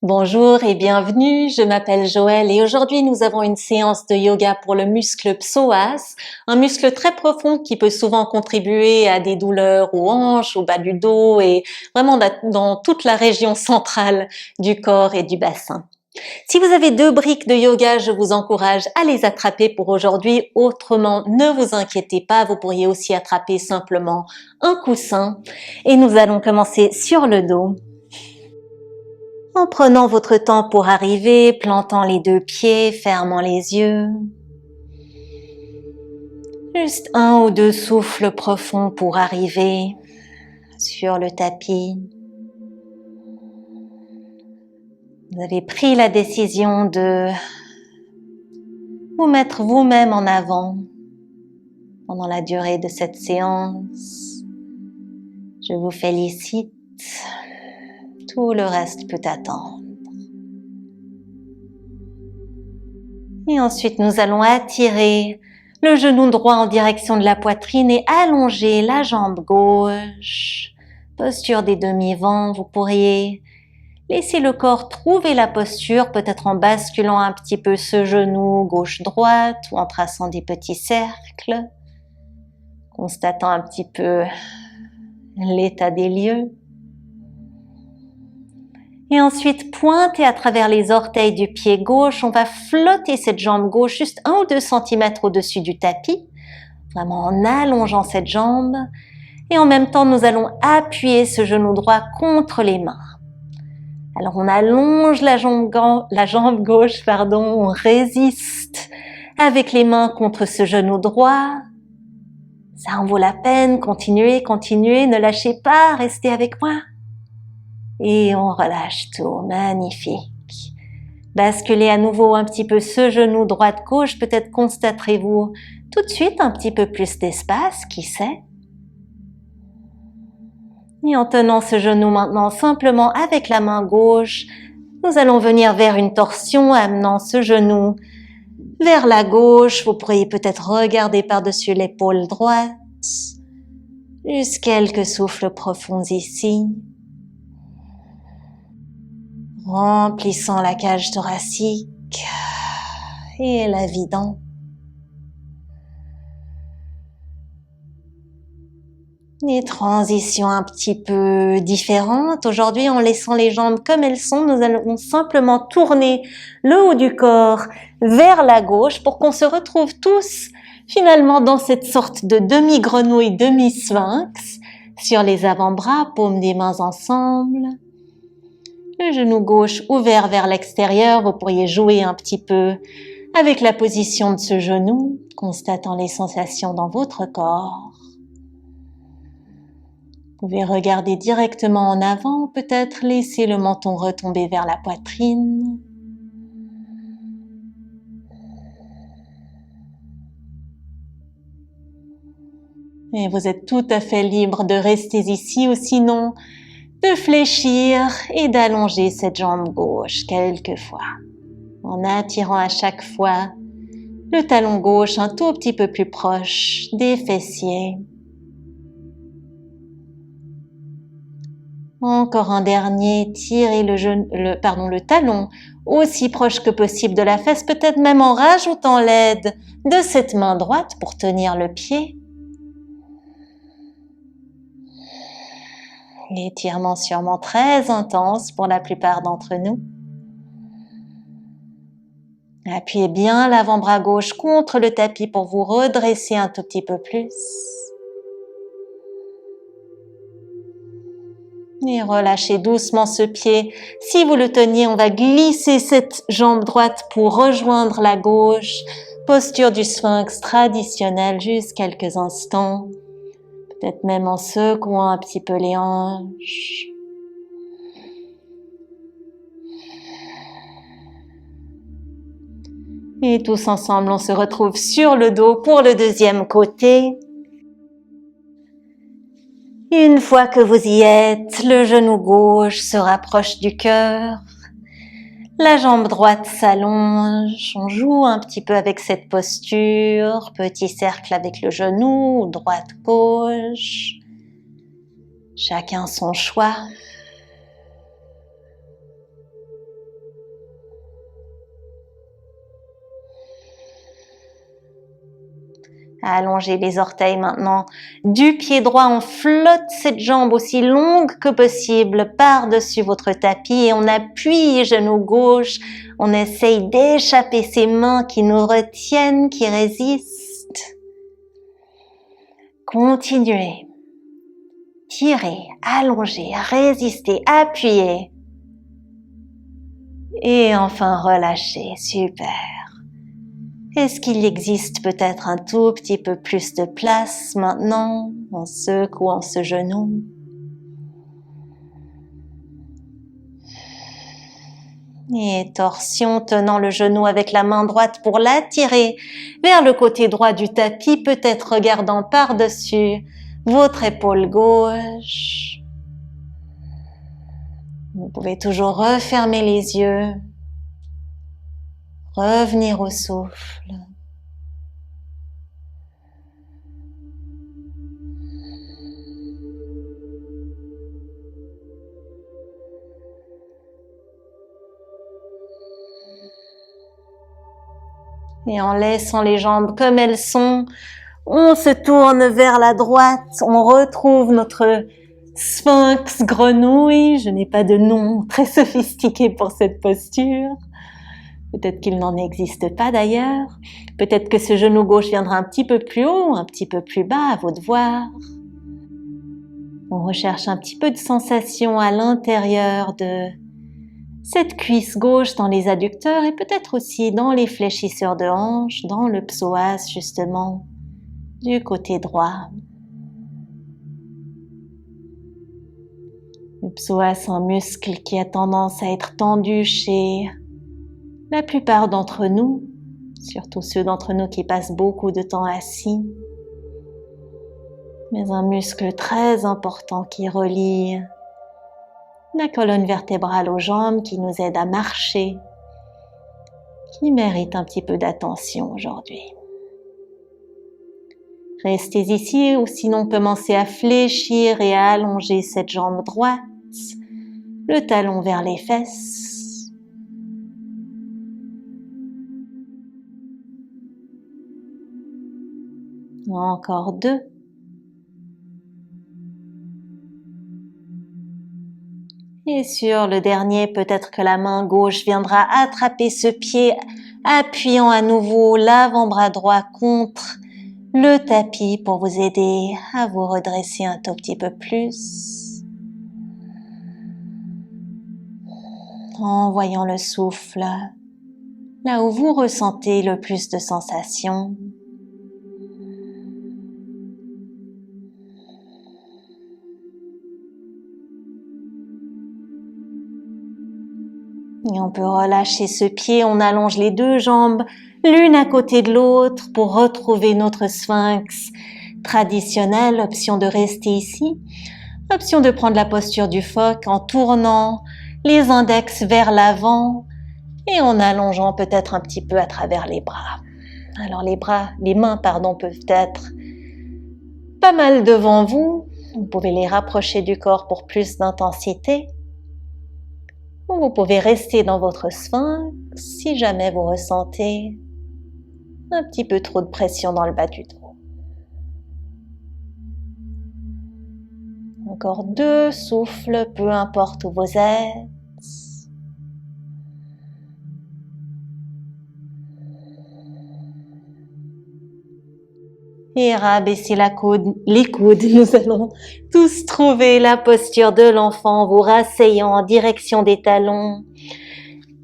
Bonjour et bienvenue, je m'appelle Joëlle et aujourd'hui nous avons une séance de yoga pour le muscle psoas, un muscle très profond qui peut souvent contribuer à des douleurs aux hanches, au bas du dos et vraiment dans toute la région centrale du corps et du bassin. Si vous avez deux briques de yoga, je vous encourage à les attraper pour aujourd'hui, autrement ne vous inquiétez pas, vous pourriez aussi attraper simplement un coussin et nous allons commencer sur le dos. En prenant votre temps pour arriver, plantant les deux pieds, fermant les yeux. Juste un ou deux souffles profonds pour arriver sur le tapis. Vous avez pris la décision de vous mettre vous-même en avant pendant la durée de cette séance. Je vous félicite. Tout le reste peut attendre. Et ensuite, nous allons attirer le genou droit en direction de la poitrine et allonger la jambe gauche. Posture des demi-vents, vous pourriez laisser le corps trouver la posture, peut-être en basculant un petit peu ce genou gauche-droite ou en traçant des petits cercles, constatant un petit peu l'état des lieux. Et ensuite, pointez à travers les orteils du pied gauche. On va flotter cette jambe gauche juste 1 ou 2 cm au-dessus du tapis, vraiment en allongeant cette jambe. Et en même temps, nous allons appuyer ce genou droit contre les mains. Alors, on allonge la jambe gauche, on résiste avec les mains contre ce genou droit. Ça en vaut la peine, continuez, ne lâchez pas, restez avec moi. Et on relâche tout, magnifique. Basculez à nouveau un petit peu ce genou droite-gauche, peut-être constaterez-vous tout de suite un petit peu plus d'espace, qui sait. Et en tenant ce genou maintenant simplement avec la main gauche, nous allons venir vers une torsion, amenant ce genou vers la gauche. Vous pourriez peut-être regarder par-dessus l'épaule droite. Juste quelques souffles profonds ici. Remplissant la cage thoracique et la vidant. Des transitions un petit peu différentes. Aujourd'hui, en laissant les jambes comme elles sont, nous allons simplement tourner le haut du corps vers la gauche pour qu'on se retrouve tous finalement dans cette sorte de demi-grenouille, demi-sphinx sur les avant-bras, paumes des mains ensemble. Le genou gauche ouvert vers l'extérieur, vous pourriez jouer un petit peu avec la position de ce genou, constatant les sensations dans votre corps. Vous pouvez regarder directement en avant, peut-être laisser le menton retomber vers la poitrine. Et vous êtes tout à fait libre de rester ici ou sinon de fléchir et d'allonger cette jambe gauche quelquefois, en attirant à chaque fois le talon gauche un tout petit peu plus proche des fessiers. Encore un dernier, tirez le talon aussi proche que possible de la fesse, peut-être même en rajoutant l'aide de cette main droite pour tenir le pied. L'étirement sûrement très intense pour la plupart d'entre nous. Appuyez bien l'avant-bras gauche contre le tapis pour vous redresser un tout petit peu plus. Et relâchez doucement ce pied. Si vous le teniez, on va glisser cette jambe droite pour rejoindre la gauche. Posture du sphinx traditionnelle, juste quelques instants. Peut-être même en secouant un petit peu les hanches. Et tous ensemble, on se retrouve sur le dos pour le deuxième côté. Une fois que vous y êtes, le genou gauche se rapproche du cœur. La jambe droite s'allonge, on joue un petit peu avec cette posture, petit cercle avec le genou, droite-gauche. Chacun son choix. Allongez les orteils maintenant. Du pied droit, on flotte cette jambe aussi longue que possible par-dessus votre tapis et on appuie genou gauche. On essaye d'échapper ces mains qui nous retiennent, qui résistent. Continuez. Tirez, allongez, résistez, appuyez. Et enfin relâchez. Super. Est-ce qu'il existe peut-être un tout petit peu plus de place maintenant, en secouant ce genou? Et torsion, tenant le genou avec la main droite pour l'attirer vers le côté droit du tapis, peut-être regardant par-dessus votre épaule gauche. Vous pouvez toujours refermer les yeux, revenir au souffle. Et en laissant les jambes comme elles sont, on se tourne vers la droite, on retrouve notre sphinx grenouille. Je n'ai pas de nom très sophistiqué pour cette posture. Peut-être qu'il n'en existe pas d'ailleurs. Peut-être que ce genou gauche viendra un petit peu plus haut, un petit peu plus bas, à vous de voir. On recherche un petit peu de sensation à l'intérieur de cette cuisse gauche dans les adducteurs et peut-être aussi dans les fléchisseurs de hanches, dans le psoas justement, du côté droit. Le psoas, un muscle qui a tendance à être tendu chez la plupart d'entre nous, surtout ceux d'entre nous qui passent beaucoup de temps assis. Mais un muscle très important qui relie la colonne vertébrale aux jambes, qui nous aide à marcher, qui mérite un petit peu d'attention aujourd'hui. Restez ici ou sinon commencez à fléchir et à allonger cette jambe droite, le talon vers les fesses. Encore 2. Et sur le dernier, peut-être que la main gauche viendra attraper ce pied, appuyant à nouveau l'avant-bras droit contre le tapis pour vous aider à vous redresser un tout petit peu plus. En voyant le souffle, là où vous ressentez le plus de sensations. Et on peut relâcher ce pied, on allonge les 2 jambes l'une à côté de l'autre pour retrouver notre sphinx traditionnel. Option de rester ici, option de prendre la posture du phoque en tournant les index vers l'avant et en allongeant peut-être un petit peu à travers les bras. Alors les mains peuvent être pas mal devant vous. Vous pouvez les rapprocher du corps pour plus d'intensité. Vous pouvez rester dans votre sphinx si jamais vous ressentez un petit peu trop de pression dans le bas du dos. Encore 2 souffles, peu importe où vous êtes. Et rabaissez les coudes, nous allons tous trouver la posture de l'enfant, vous rasseyant en direction des talons.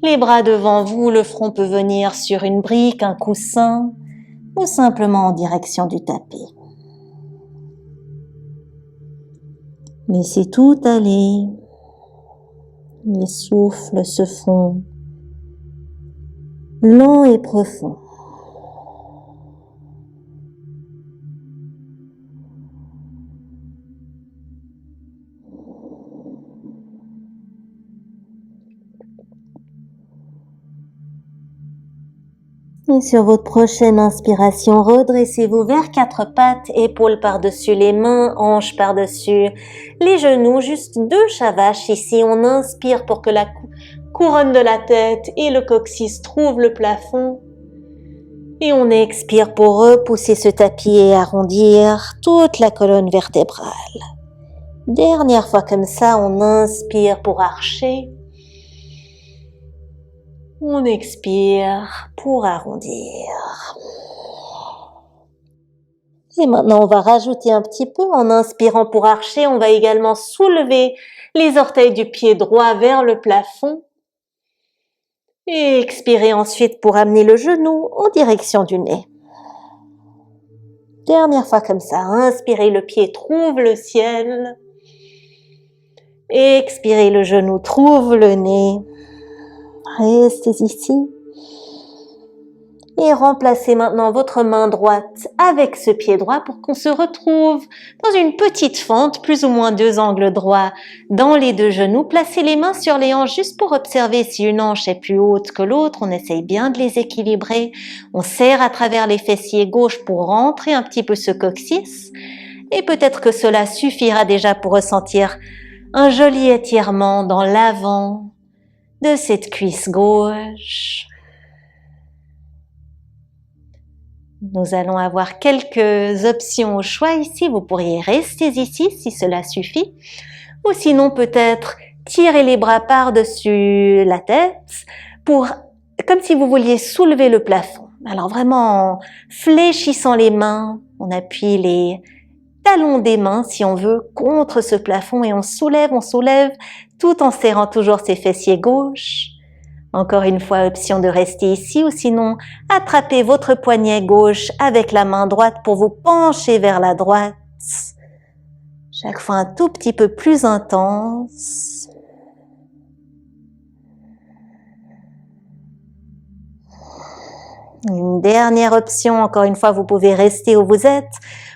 Les bras devant vous, le front peut venir sur une brique, un coussin, ou simplement en direction du tapis. Laissez tout aller. Les souffles se font lents et profonds. Et sur votre prochaine inspiration, redressez-vous vers 4 pattes, épaules par-dessus les mains, hanches par-dessus les genoux, juste 2 shavash ici. On inspire pour que la couronne de la tête et le coccyx trouvent le plafond. Et on expire pour repousser ce tapis et arrondir toute la colonne vertébrale. Dernière fois comme ça, on inspire pour archer. On expire pour arrondir. Et maintenant, on va rajouter un petit peu. En inspirant pour archer, on va également soulever les orteils du pied droit vers le plafond. Et expirer ensuite pour amener le genou en direction du nez. Dernière fois comme ça, inspirez, le pied trouve le ciel. Expirez, le genou trouve le nez. Restez ici. Et remplacez maintenant votre main droite avec ce pied droit pour qu'on se retrouve dans une petite fente, plus ou moins 2 angles droits dans les 2 genoux. Placez les mains sur les hanches juste pour observer si une hanche est plus haute que l'autre. On essaye bien de les équilibrer. On serre à travers les fessiers gauche pour rentrer un petit peu ce coccyx. Et peut-être que cela suffira déjà pour ressentir un joli étirement dans l'avant de cette cuisse gauche. Nous allons avoir quelques options au choix ici. Vous pourriez rester ici si cela suffit. Ou sinon peut-être tirer les bras par-dessus la tête comme si vous vouliez soulever le plafond. Alors vraiment en fléchissant les mains, on appuie les talons des mains si on veut contre ce plafond et on soulève tout en serrant toujours ses fessiers gauche. Encore une fois, option de rester ici ou sinon attrapez votre poignet gauche avec la main droite pour vous pencher vers la droite. Chaque fois un tout petit peu plus intense. Une dernière option, encore une fois, vous pouvez rester où vous êtes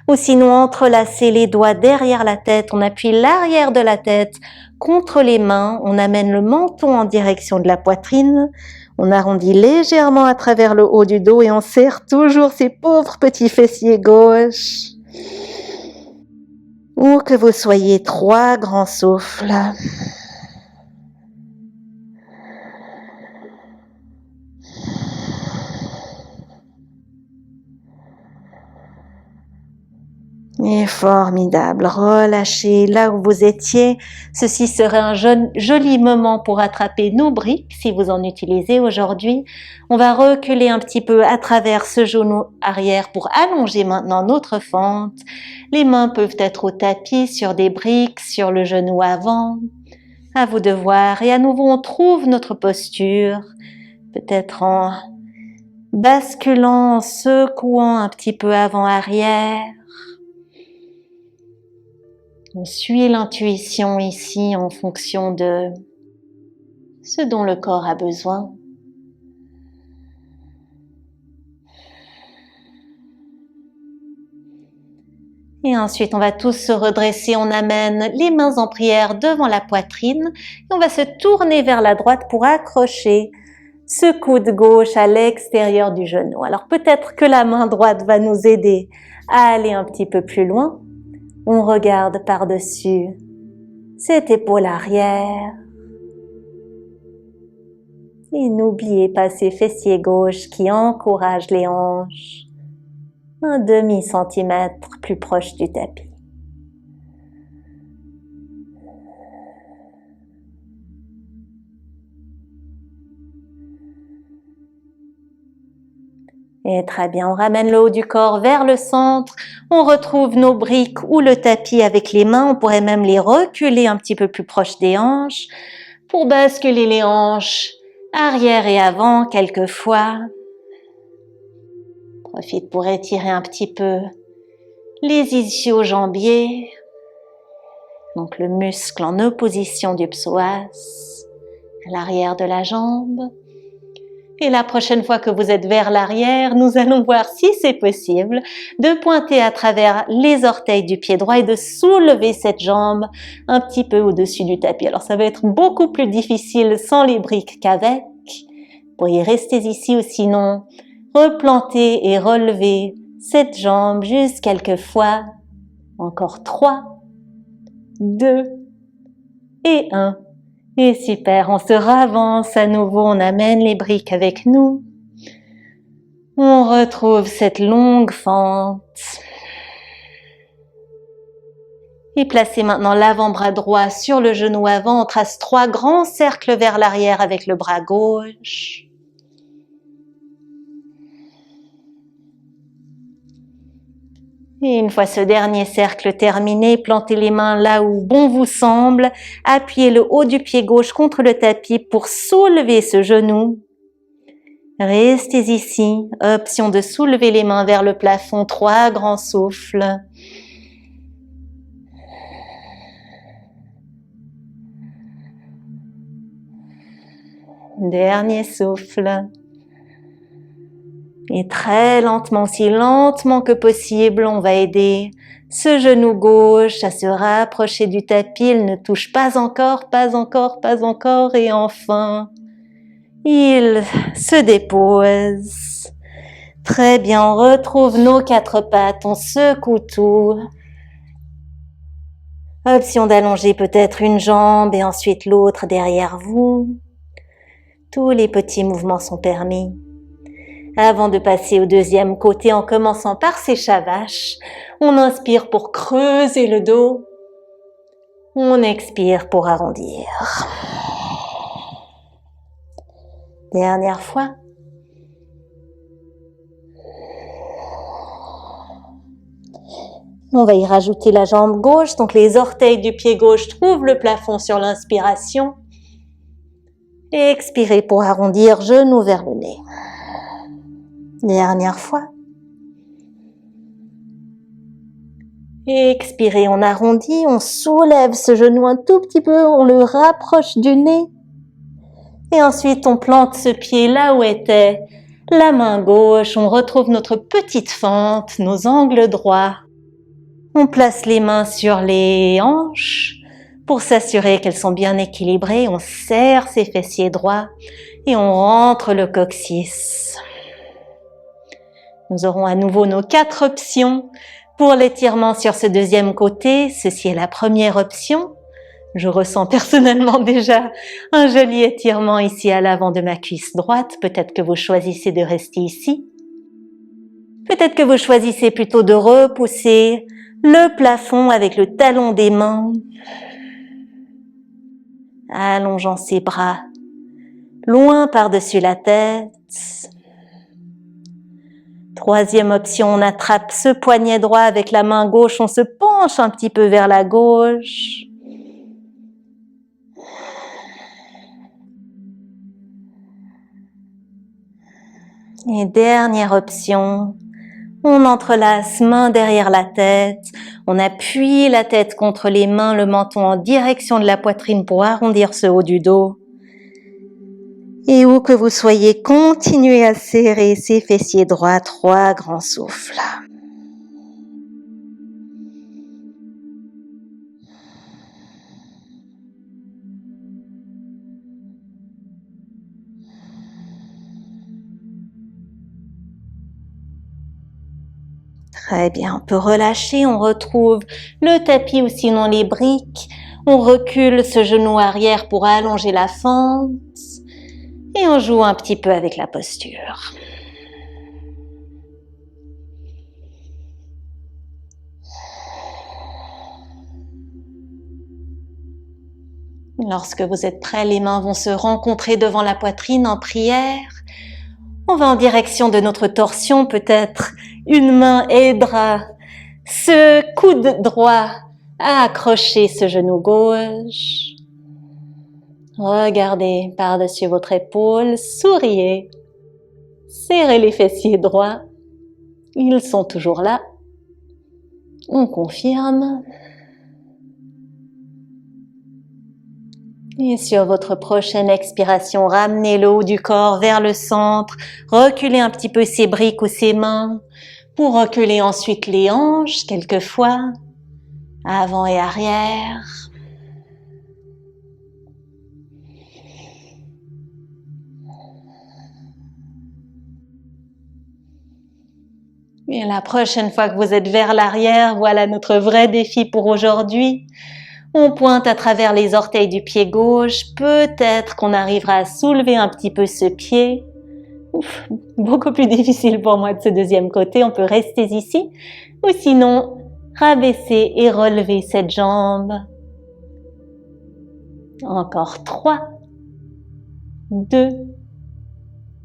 ou sinon entrelacer les doigts derrière la tête. On appuie l'arrière de la tête contre les mains, on amène le menton en direction de la poitrine, on arrondit légèrement à travers le haut du dos et on serre toujours ces pauvres petits fessiers gauche. Ou que vous soyez 3 grands souffles. Et formidable, relâchez là où vous étiez. Ceci serait un joli moment pour attraper nos briques si vous en utilisez aujourd'hui. On va reculer un petit peu à travers ce genou arrière pour allonger maintenant notre fente. Les mains peuvent être au tapis, sur des briques, sur le genou avant. À vous de voir. Et à nouveau, on trouve notre posture. Peut-être en basculant, en secouant un petit peu avant-arrière. On suit l'intuition ici en fonction de ce dont le corps a besoin. Et ensuite, on va tous se redresser, on amène les mains en prière devant la poitrine et on va se tourner vers la droite pour accrocher ce coude gauche à l'extérieur du genou. Alors peut-être que la main droite va nous aider à aller un petit peu plus loin. On regarde par-dessus cette épaule arrière. Et n'oubliez pas ces fessiers gauches qui encouragent les hanches. Un demi-centimètre plus proche du tapis. Et très bien, on ramène le haut du corps vers le centre, on retrouve nos briques ou le tapis avec les mains, on pourrait même les reculer un petit peu plus proche des hanches pour basculer les hanches arrière et avant quelquefois. Profite pour étirer un petit peu les ischio-jambiers, donc le muscle en opposition du psoas à l'arrière de la jambe. Et la prochaine fois que vous êtes vers l'arrière, nous allons voir si c'est possible de pointer à travers les orteils du pied droit et de soulever cette jambe un petit peu au-dessus du tapis. Alors ça va être beaucoup plus difficile sans les briques qu'avec. Vous pourriez rester ici ou sinon replanter et relever cette jambe juste quelques fois. Encore 3, 2 et 1. Et super, on se ravance à nouveau, on amène les briques avec nous. On retrouve cette longue fente. Et placez maintenant l'avant-bras droit sur le genou avant. On trace 3 grands cercles vers l'arrière avec le bras gauche. Et une fois ce dernier cercle terminé, plantez les mains là où bon vous semble. Appuyez le haut du pied gauche contre le tapis pour soulever ce genou. Restez ici. Option de soulever les mains vers le plafond. 3 grands souffles. Dernier souffle. Et très lentement, aussi lentement que possible, on va aider ce genou gauche à se rapprocher du tapis. Il ne touche pas encore, pas encore, pas encore. Et enfin, il se dépose. Très bien, on retrouve nos 4 pattes, on secoue tout. Option d'allonger peut-être une jambe et ensuite l'autre derrière vous. Tous les petits mouvements sont permis. Avant de passer au deuxième côté en commençant par ces chavaches, on inspire pour creuser le dos. On expire pour arrondir. Dernière fois. On va y rajouter la jambe gauche, donc les orteils du pied gauche trouvent le plafond sur l'inspiration. Et expirez pour arrondir, genou vers le nez. Dernière fois. Et expirez, on arrondit, on soulève ce genou un tout petit peu, on le rapproche du nez. Et ensuite, on plante ce pied là où était la main gauche. On retrouve notre petite fente, nos angles droits. On place les mains sur les hanches pour s'assurer qu'elles sont bien équilibrées. On serre ses fessiers droits et on rentre le coccyx. Nous aurons à nouveau nos 4 options pour l'étirement sur ce deuxième côté. Ceci est la première option. Je ressens personnellement déjà un joli étirement ici à l'avant de ma cuisse droite. Peut-être que vous choisissez de rester ici. Peut-être que vous choisissez plutôt de repousser le plafond avec le talon des mains. Allongeant ses bras loin par-dessus la tête. Troisième option, on attrape ce poignet droit avec la main gauche, on se penche un petit peu vers la gauche. Et dernière option, on entrelace main derrière la tête, on appuie la tête contre les mains, le menton en direction de la poitrine pour arrondir ce haut du dos. Et où que vous soyez, continuez à serrer ses fessiers droits, 3 grands souffles. Très bien, on peut relâcher, on retrouve le tapis ou sinon les briques. On recule ce genou arrière pour allonger la fente. Et on joue un petit peu avec la posture. Lorsque vous êtes prêts, les mains vont se rencontrer devant la poitrine en prière. On va en direction de notre torsion, peut-être une main aidera ce coude droit à accrocher ce genou gauche. Regardez par-dessus votre épaule, souriez, serrez les fessiers droits, ils sont toujours là. On confirme. Et sur votre prochaine expiration, ramenez le haut du corps vers le centre, reculez un petit peu ses briques ou ses mains, pour reculer ensuite les hanches quelquefois, avant et arrière. Et la prochaine fois que vous êtes vers l'arrière, voilà notre vrai défi pour aujourd'hui. On pointe à travers les orteils du pied gauche. Peut-être qu'on arrivera à soulever un petit peu ce pied Ouf, beaucoup plus difficile pour moi de ce deuxième côté. On peut rester ici ou sinon rabaisser et relever cette jambe. Encore 3, 2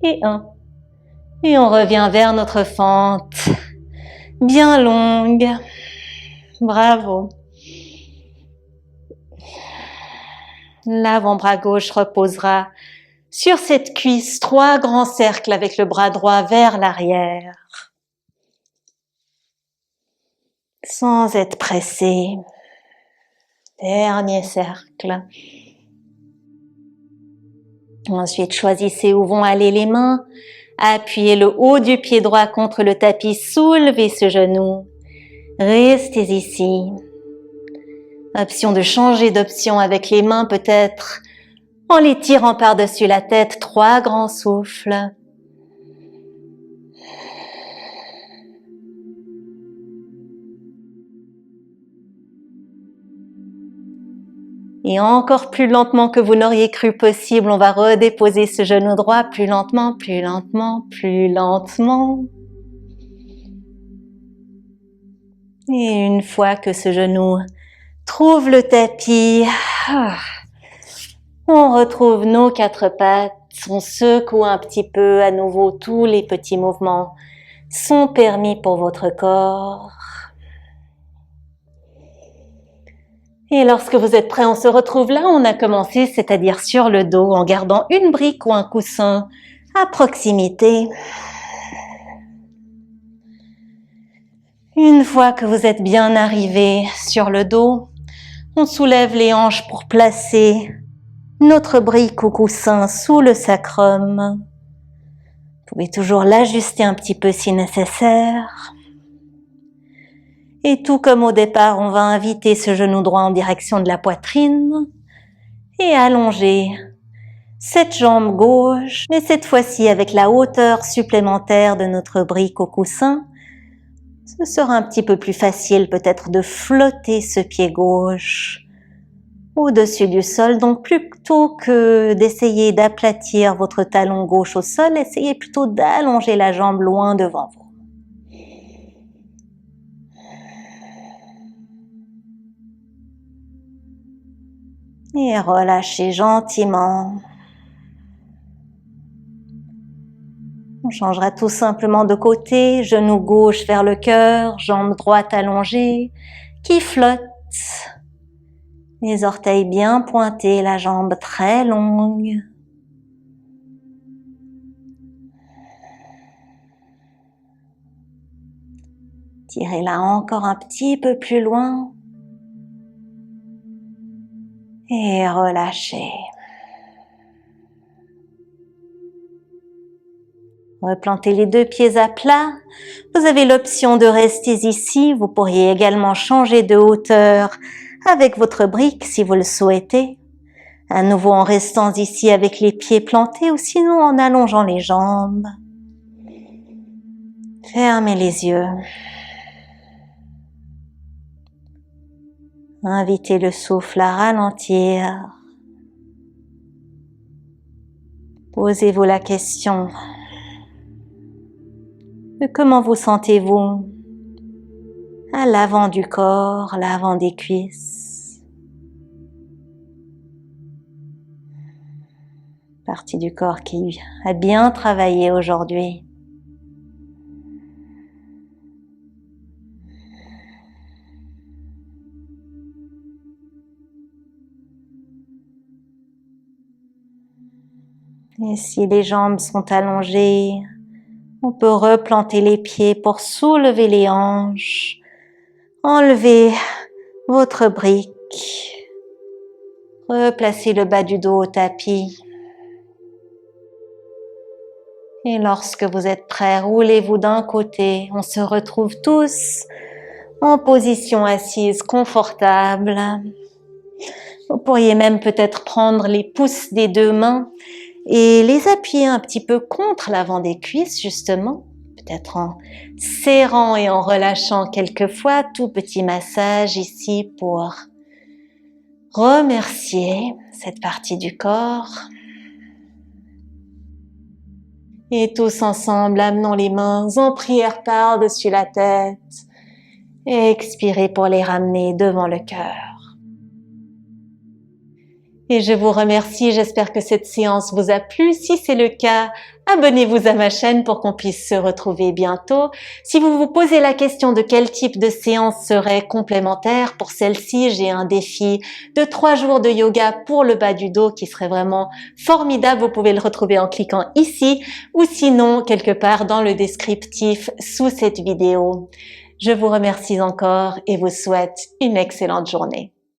et 1. Et on revient vers notre fente bien longue. Bravo. L'avant-bras gauche reposera sur cette cuisse, 3 grands cercles avec le bras droit vers l'arrière. Sans être pressé. Dernier cercle. Ensuite, choisissez où vont aller les mains. Appuyez le haut du pied droit contre le tapis, soulevez ce genou. Restez ici. Option de changer d'option avec les mains peut-être en les tirant par-dessus la tête, 3 grands souffles. Et encore plus lentement que vous n'auriez cru possible, on va redéposer ce genou droit plus lentement, plus lentement, plus lentement. Et une fois que ce genou trouve le tapis, on retrouve nos 4 pattes, on secoue un petit peu à nouveau, tous les petits mouvements sont permis pour votre corps. Et lorsque vous êtes prêts, on se retrouve là où on a commencé, c'est-à-dire sur le dos, en gardant une brique ou un coussin à proximité. Une fois que vous êtes bien arrivé sur le dos, on soulève les hanches pour placer notre brique ou coussin sous le sacrum. Vous pouvez toujours l'ajuster un petit peu si nécessaire. Et tout comme au départ, on va inviter ce genou droit en direction de la poitrine et allonger cette jambe gauche, mais cette fois-ci avec la hauteur supplémentaire de notre brique au coussin. Ce sera un petit peu plus facile peut-être de flotter ce pied gauche au-dessus du sol. Donc plutôt que d'essayer d'aplatir votre talon gauche au sol, essayez plutôt d'allonger la jambe loin devant vous. Et relâchez gentiment. On changera tout simplement de côté, genou gauche vers le cœur, jambe droite allongée, qui flotte. Les orteils bien pointés, la jambe très longue. Tirez-la encore un petit peu plus loin. Et relâchez. Replantez les 2 pieds à plat. Vous avez l'option de rester ici. Vous pourriez également changer de hauteur avec votre brique si vous le souhaitez. À nouveau en restant ici avec les pieds plantés ou sinon en allongeant les jambes. Fermez les yeux. Invitez le souffle à ralentir. Posez-vous la question de comment vous sentez-vous à l'avant du corps, l'avant des cuisses. Partie du corps qui a bien travaillé aujourd'hui. Et si les jambes sont allongées, on peut replanter les pieds pour soulever les hanches, enlever votre brique, replacer le bas du dos au tapis. Et lorsque vous êtes prêts, roulez-vous d'un côté. On se retrouve tous en position assise confortable. Vous pourriez même peut-être prendre les pouces des 2 mains et les appuyer un petit peu contre l'avant des cuisses, justement. Peut-être en serrant et en relâchant quelquefois. Tout petit massage ici pour remercier cette partie du corps. Et tous ensemble, amenons les mains en prière par-dessus la tête. Et expirez pour les ramener devant le cœur. Et je vous remercie, j'espère que cette séance vous a plu. Si c'est le cas, abonnez-vous à ma chaîne pour qu'on puisse se retrouver bientôt. Si vous vous posez la question de quel type de séance serait complémentaire, pour celle-ci, j'ai un défi de 3 jours de yoga pour le bas du dos qui serait vraiment formidable. Vous pouvez le retrouver en cliquant ici ou sinon quelque part dans le descriptif sous cette vidéo. Je vous remercie encore et vous souhaite une excellente journée.